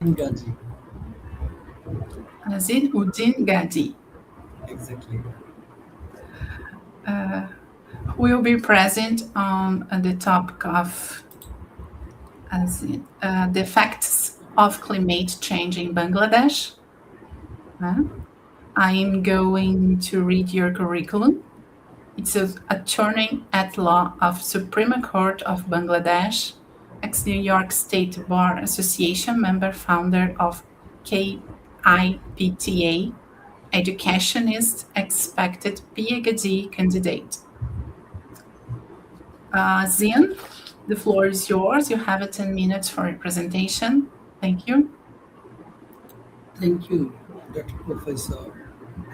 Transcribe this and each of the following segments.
Gaji, Uddin Gadi exactly. will be present on the topic of the effects of climate change in Bangladesh. I am going to read your curriculum. It's a attorney at law of Supreme Court of Bangladesh, ex-New York State Bar Association member, founder of KIPTA, educationist, expected PhD candidate. Zian, the floor is yours. You have 10 minutes for your presentation. Thank you. Thank you, Dr. Professor.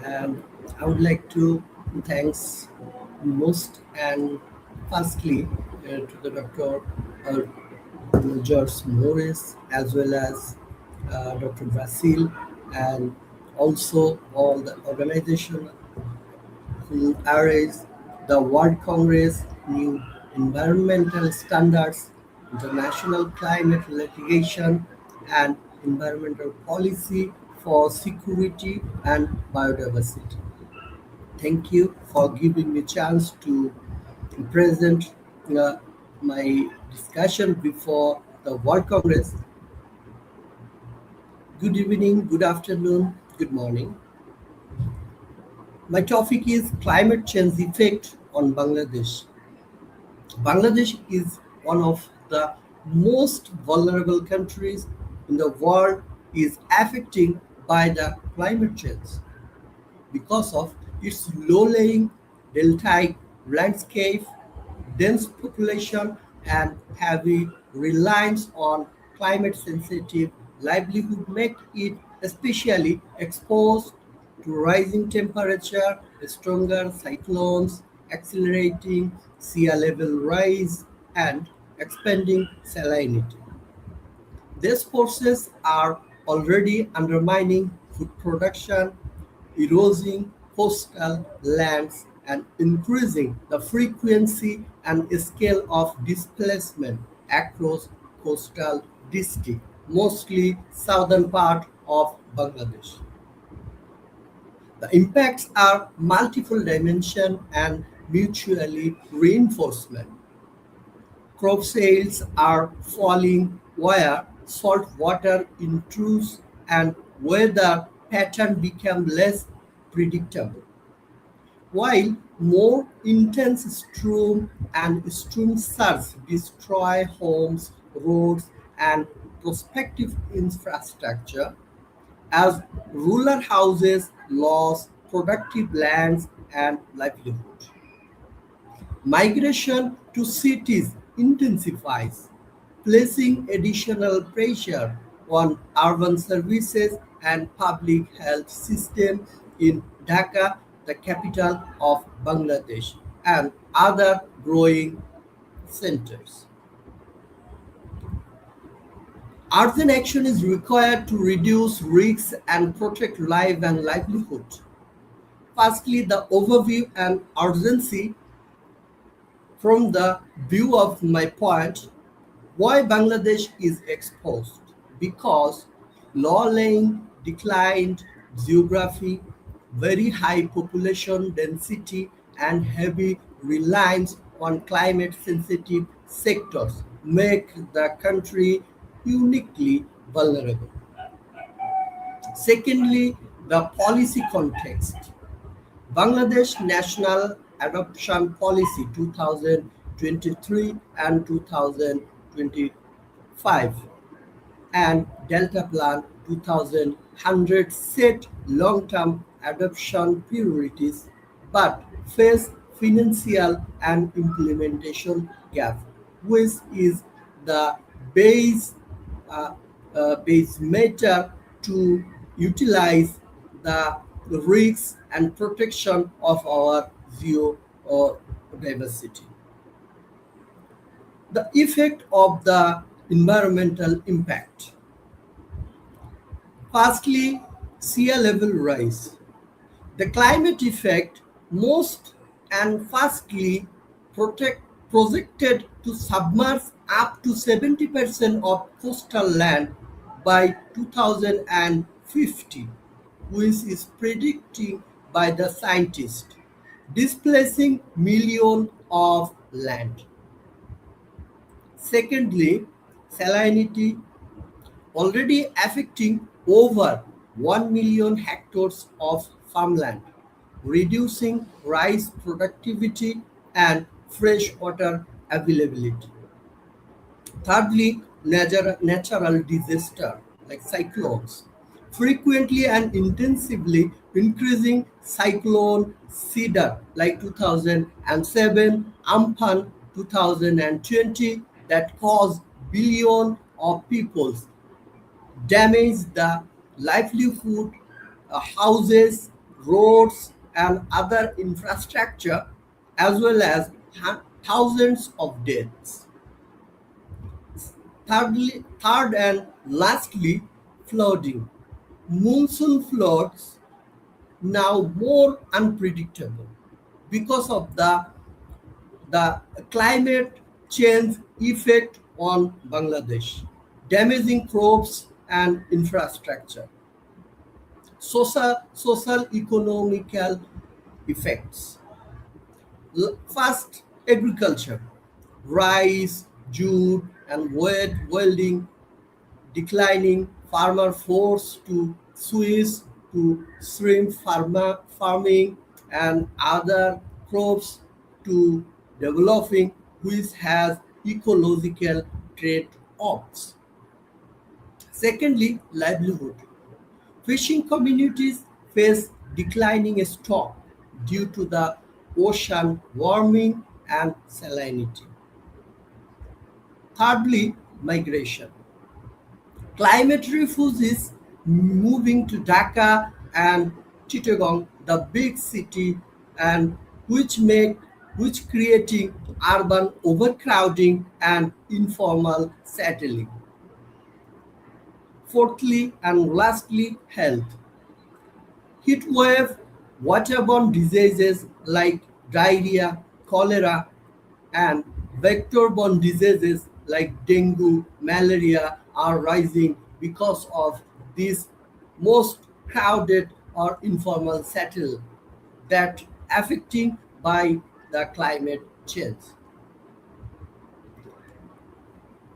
And I would like to thanks most and firstly to the Dr. Uh, George Morris as well as Dr. Vasil and also all the organization who arranged the World Congress, New Environmental Standards, International Climate Litigation, and Environmental Policy for Security and Biodiversity. Thank you for giving me a chance to present uh, my discussion before the World Congress. Good evening, good afternoon, good morning. My topic is climate change effect on Bangladesh. Bangladesh is one of the most vulnerable countries in the world is affected by the climate change because of its low-lying deltaic landscape, dense population, and heavy reliance on climate-sensitive livelihood make it especially exposed to rising temperature, stronger cyclones, accelerating sea level rise, and expanding salinity. These forces are already undermining food production, eroding coastal lands, and increasing the frequency and scale of displacement across coastal districts, mostly southern part of Bangladesh. The impacts are multiple dimension and mutually reinforcement. Crop sales are falling where salt water intrudes and weather pattern become less predictable. While more intense storm and storm surge destroy homes, roads, and prospective infrastructure, as rural houses lose productive lands and livelihood. Migration to cities intensifies, placing additional pressure on urban services and public health system in Dhaka, the capital of Bangladesh, and other growing centers. Urgent action is required to reduce risks and protect life and livelihood. Firstly, the overview and urgency from the view of my point, why Bangladesh is exposed? Because low-lying, declined geography, very high population density, and heavy reliance on climate-sensitive sectors make the country uniquely vulnerable. Secondly, the policy context. Bangladesh National Adoption Policy 2023 and 2025 and Delta Plan 2100 set long-term adoption priorities but face financial and implementation gap, which is the base uh, base matter to utilize the risks and protection of our geodiversity. The effect of the environmental impact. Firstly, sea level rise. The climate effect most and firstly projected to submerge up to 70% of coastal land by 2050, which is predicted by the scientists, displacing millions of land. Secondly, salinity already affecting over 1 million hectares of farmland, reducing rice productivity and freshwater availability. Thirdly, natural disaster like cyclones, frequently and intensively increasing cyclone Cedar like 2007, Amphan 2020 that caused billions of peoples, damage the livelihood, houses, roads, and other infrastructure, as well as thousands of deaths. Third and lastly, flooding. Monsoon floods now more unpredictable because of the climate change effect on Bangladesh, damaging crops and infrastructure. Social economical effects. First, agriculture. Rice, jute, and wheat welding declining, farmer forced to switch to farming and other crops to developing, which has ecological trade-offs. Secondly, livelihood. Fishing communities face declining stock due to the ocean warming and salinity. Thirdly, migration. Climate refugees moving to Dhaka and Chittagong, the big city, and which creating urban overcrowding and informal settling. Fourthly and lastly, health. Heatwave, waterborne diseases like diarrhea, cholera, and vector-borne diseases like dengue, malaria are rising because of these most crowded or informal settle that affecting by the climate change.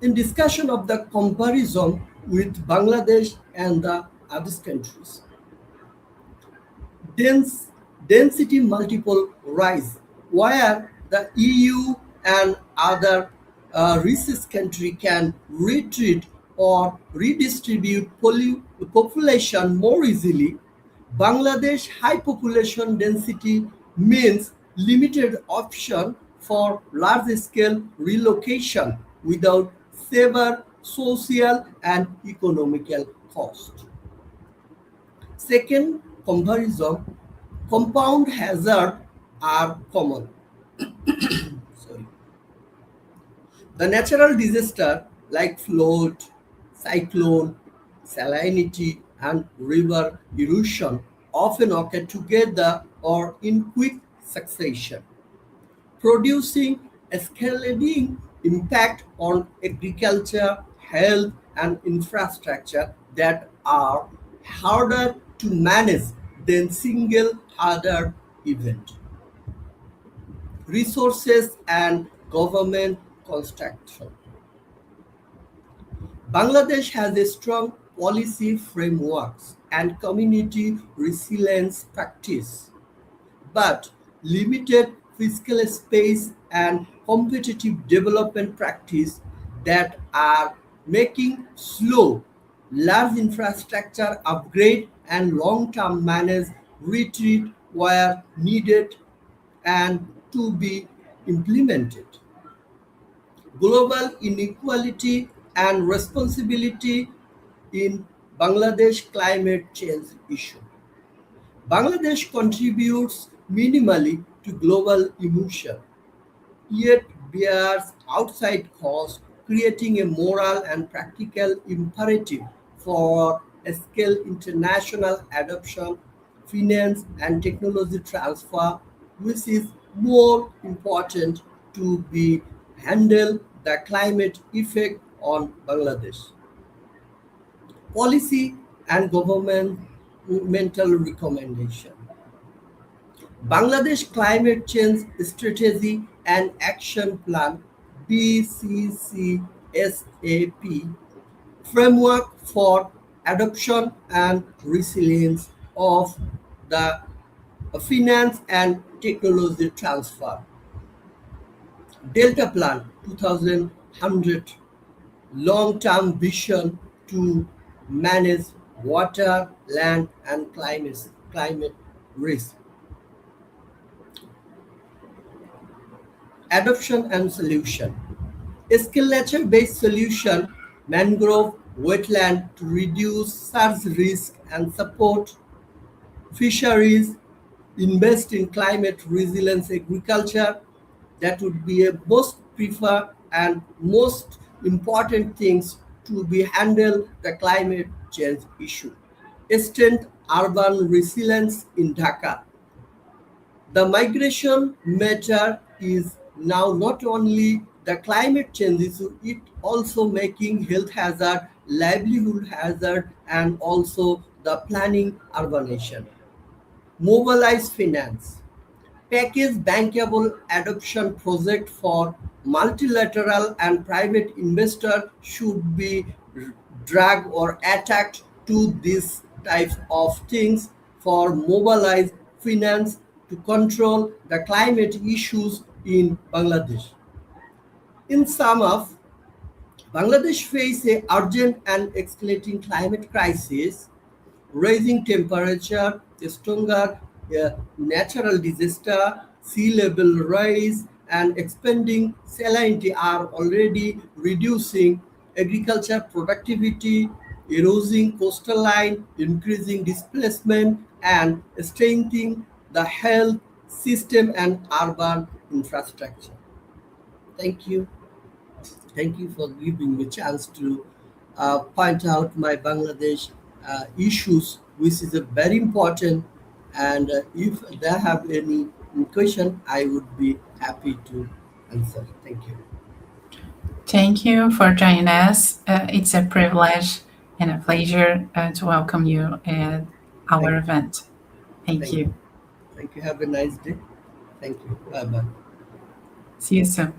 In discussion of the comparison with Bangladesh and the other countries, dense, density multiple rise, where the EU and other racist country can retreat or redistribute population more easily. Bangladesh high population density means limited option for large-scale relocation without severe social and economical cost. Second comparison, compound hazard are common. Sorry. The natural disaster like flood, cyclone, salinity, and river erosion often occur together or in quick succession, producing escalating impact on agriculture, health, and infrastructure that are harder to manage than single harder event. Resources and government construction. Bangladesh has a strong policy frameworks and community resilience practice, but limited fiscal space and competitive development practice that are making slow, large infrastructure upgrade and long-term managed retreat where needed and to be implemented. Global inequality and responsibility in Bangladesh climate change issue. Bangladesh contributes minimally to global emission, yet bears outside costs, creating a moral and practical imperative for a scale international adoption, finance, and technology transfer, which is more important to be handle the climate effect on Bangladesh. policy and governmental recommendation. Bangladesh Climate Change Strategy and Action Plan BCCSAP framework for adoption and resilience of the finance and technology transfer. Delta Plan 2100 long-term vision to manage water, land, and climate risk. Adoption and solution. A skill nature-based solution, mangrove wetland to reduce surge risk and support fisheries, invest in climate resilience agriculture. That would be a most preferred and most important things to be handle the climate change issue. Extend urban resilience in Dhaka. The migration matter is now not only the climate change issue, it also making health hazard, livelihood hazard, and also the planning urbanization. Mobilize finance. Package bankable adoption project for multilateral and private investor should be dragged or attacked to these types of things for mobilize finance to control the climate issues in Bangladesh. In sum of, Bangladesh faces a urgent and escalating climate crisis. Rising temperature, stronger natural disaster, sea level rise, and expanding salinity are already reducing agriculture productivity, eroding coastal line, increasing displacement, and strengthening the health system and urban infrastructure. Thank you. Thank you for giving me a chance to point out my Bangladesh issues, which is a very important. And if they have any question, I would be happy to answer. Thank you. Thank you for joining us. It's a privilege and a pleasure to welcome you at our Thank, event. Thank thank you. you. Thank you. Have a nice day. Thank you. Bye bye. See you soon.